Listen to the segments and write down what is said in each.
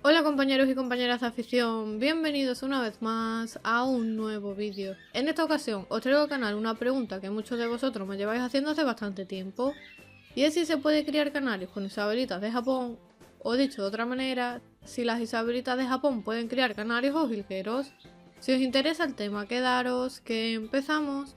Hola compañeros y compañeras de afición, bienvenidos una vez más a un nuevo vídeo. En esta ocasión os traigo al canal una pregunta que muchos de vosotros me lleváis haciendo hace bastante tiempo, y es si se puede criar canarios con isabelitas de Japón, o dicho de otra manera, si las isabelitas de Japón pueden criar canarios o jilgueros. Si os interesa el tema, quedaros que empezamos.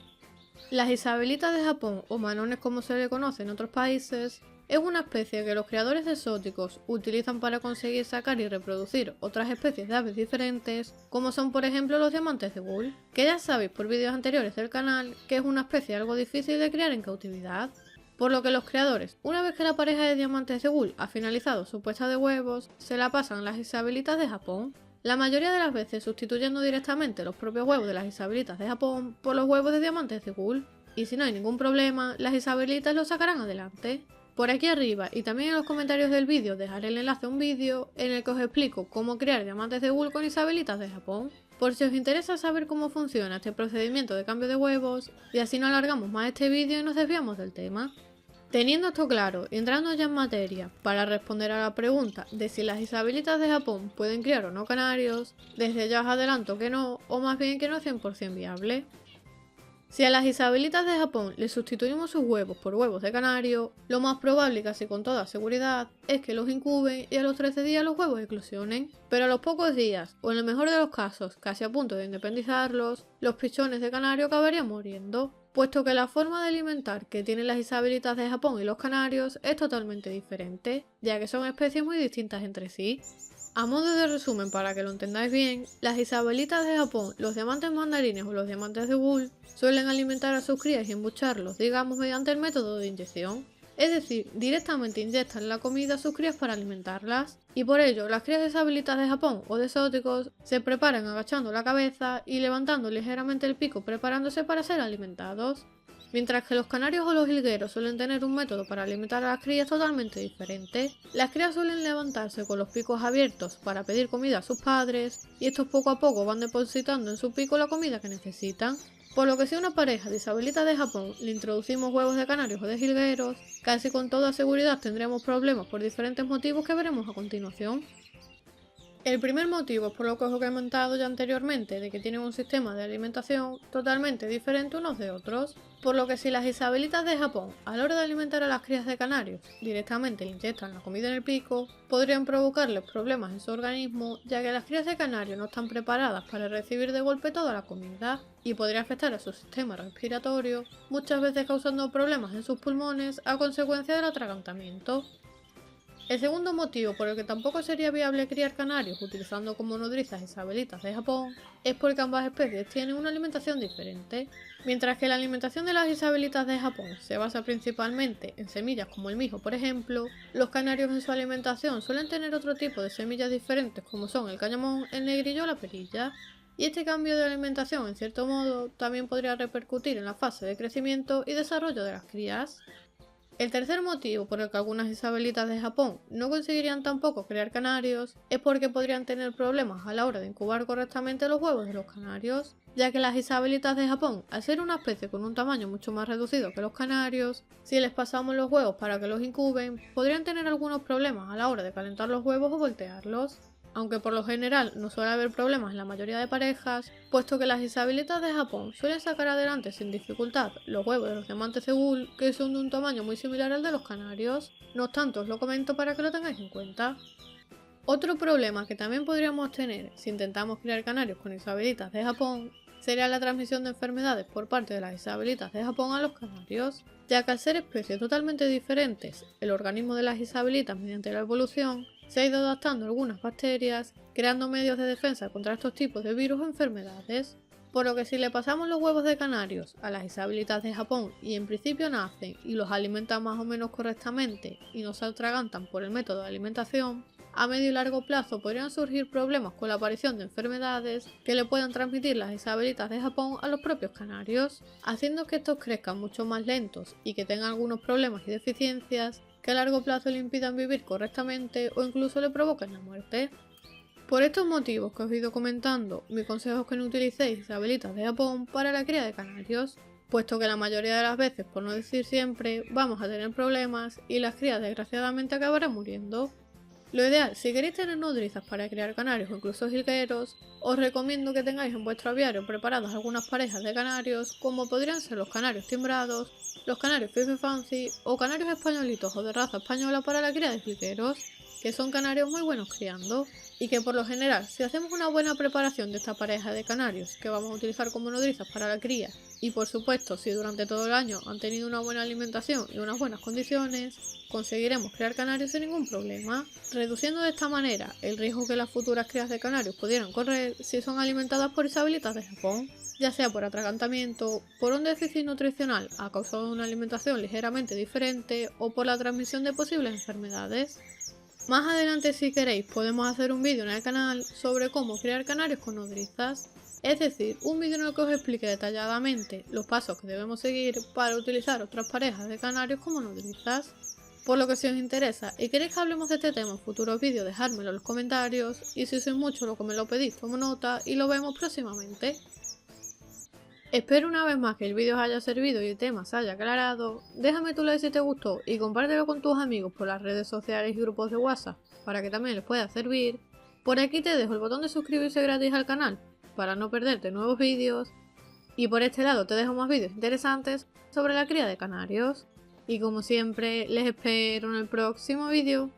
Las isabelitas de Japón, o manones como se le conoce en otros países, es una especie que los criadores exóticos utilizan para conseguir sacar y reproducir otras especies de aves diferentes, como son por ejemplo los diamantes de Wool, que ya sabéis por vídeos anteriores del canal que es una especie algo difícil de criar en cautividad. Por lo que los creadores, una vez que la pareja de diamantes de Wool ha finalizado su puesta de huevos, se la pasan a las isabelitas de Japón, la mayoría de las veces sustituyendo directamente los propios huevos de las isabelitas de Japón por los huevos de diamantes de Wool, y si no hay ningún problema, las isabelitas los sacarán adelante. Por aquí arriba y también en los comentarios del vídeo dejaré el enlace a un vídeo en el que os explico cómo crear diamantes de Wool con isabelitas de Japón, por si os interesa saber cómo funciona este procedimiento de cambio de huevos, y así no alargamos más este vídeo y nos desviamos del tema. Teniendo esto claro y entrando ya en materia, para responder a la pregunta de si las isabelitas de Japón pueden criar o no canarios, desde ya os adelanto que no, o más bien que no es 100% viable. Si a las isabelitas de Japón les sustituimos sus huevos por huevos de canario, lo más probable y casi con toda seguridad es que los incuben y a los 13 días los huevos eclosionen, pero a los pocos días, o en el mejor de los casos casi a punto de independizarlos, los pichones de canario acabarían muriendo, puesto que la forma de alimentar que tienen las isabelitas de Japón y los canarios es totalmente diferente, ya que son especies muy distintas entre sí. A modo de resumen, para que lo entendáis bien, las isabelitas de Japón, los diamantes mandarines o los diamantes de Wool suelen alimentar a sus crías y embucharlos, digamos mediante el método de inyección. Es decir, directamente inyectan la comida a sus crías para alimentarlas, y por ello las crías de isabelitas de Japón o de exóticos se preparan agachando la cabeza y levantando ligeramente el pico preparándose para ser alimentados. Mientras que los canarios o los jilgueros suelen tener un método para alimentar a las crías totalmente diferente. Las crías suelen levantarse con los picos abiertos para pedir comida a sus padres, y estos poco a poco van depositando en su pico la comida que necesitan. Por lo que si a una pareja de isabelitas de Japón le introducimos huevos de canarios o de jilgueros, casi con toda seguridad tendremos problemas por diferentes motivos que veremos a continuación. El primer motivo es por lo que os he comentado ya anteriormente, de que tienen un sistema de alimentación totalmente diferente unos de otros, por lo que si las isabelitas de Japón, a la hora de alimentar a las crías de canarios, directamente le inyectan la comida en el pico, podrían provocarles problemas en su organismo, ya que las crías de canarios no están preparadas para recibir de golpe toda la comida, y podría afectar a su sistema respiratorio, muchas veces causando problemas en sus pulmones a consecuencia del atragantamiento. El segundo motivo por el que tampoco sería viable criar canarios utilizando como nodrizas isabelitas de Japón es porque ambas especies tienen una alimentación diferente. Mientras que la alimentación de las isabelitas de Japón se basa principalmente en semillas como el mijo por ejemplo, los canarios en su alimentación suelen tener otro tipo de semillas diferentes como son el cañamón, el negrillo o la perilla. Y este cambio de alimentación en cierto modo también podría repercutir en la fase de crecimiento y desarrollo de las crías. El tercer motivo por el que algunas isabelitas de Japón no conseguirían tampoco crear canarios es porque podrían tener problemas a la hora de incubar correctamente los huevos de los canarios, ya que las isabelitas de Japón, al ser una especie con un tamaño mucho más reducido que los canarios, si les pasamos los huevos para que los incuben, podrían tener algunos problemas a la hora de calentar los huevos o voltearlos. Aunque por lo general no suele haber problemas en la mayoría de parejas, puesto que las isabelitas de Japón suelen sacar adelante sin dificultad los huevos de los diamantes de Wool, que son de un tamaño muy similar al de los canarios. No obstante, os lo comento para que lo tengáis en cuenta. Otro problema que también podríamos tener si intentamos criar canarios con isabelitas de Japón sería la transmisión de enfermedades por parte de las isabelitas de Japón a los canarios, ya que al ser especies totalmente diferentes, el organismo de las isabelitas mediante la evolución se ha ido adaptando a algunas bacterias, creando medios de defensa contra estos tipos de virus o enfermedades, por lo que si le pasamos los huevos de canarios a las isabelitas de Japón y en principio nacen y los alimentan más o menos correctamente y no se atragantan por el método de alimentación, a medio y largo plazo podrían surgir problemas con la aparición de enfermedades que le puedan transmitir las isabelitas de Japón a los propios canarios, haciendo que estos crezcan mucho más lentos y que tengan algunos problemas y deficiencias que a largo plazo le impidan vivir correctamente o incluso le provoquen la muerte. Por estos motivos que os he ido comentando, mi consejo es que no utilicéis isabelitas de Japón para la cría de canarios, puesto que la mayoría de las veces, por no decir siempre, vamos a tener problemas y las crías desgraciadamente acabarán muriendo. Lo ideal, si queréis tener nodrizas para criar canarios o incluso jilgueros, os recomiendo que tengáis en vuestro aviario preparadas algunas parejas de canarios, como podrían ser los canarios timbrados, los canarios Fife Fancy o canarios españolitos o de raza española para la cría de jilgueros, que son canarios muy buenos criando, y que por lo general, si hacemos una buena preparación de esta pareja de canarios que vamos a utilizar como nodrizas para la cría, y por supuesto si durante todo el año han tenido una buena alimentación y unas buenas condiciones, conseguiremos crear canarios sin ningún problema, reduciendo de esta manera el riesgo que las futuras crías de canarios pudieran correr si son alimentadas por isabelitas de Japón, ya sea por atragantamiento, por un déficit nutricional a causa de una alimentación ligeramente diferente o por la transmisión de posibles enfermedades. Más adelante, si queréis, podemos hacer un vídeo en el canal sobre cómo criar canarios con nodrizas, es decir, un vídeo en el que os explique detalladamente los pasos que debemos seguir para utilizar otras parejas de canarios como nodrizas. Por lo que si os interesa y queréis que hablemos de este tema en futuros vídeos, dejádmelo en los comentarios, y si sois mucho lo que me lo pedís, tomo nota y lo vemos próximamente. Espero una vez más que el vídeo os haya servido y el tema se haya aclarado. Déjame tu like si te gustó y compártelo con tus amigos por las redes sociales y grupos de WhatsApp para que también les pueda servir. Por aquí te dejo el botón de suscribirse gratis al canal para no perderte nuevos vídeos. Y por este lado te dejo más vídeos interesantes sobre la cría de canarios. Y como siempre, les espero en el próximo vídeo.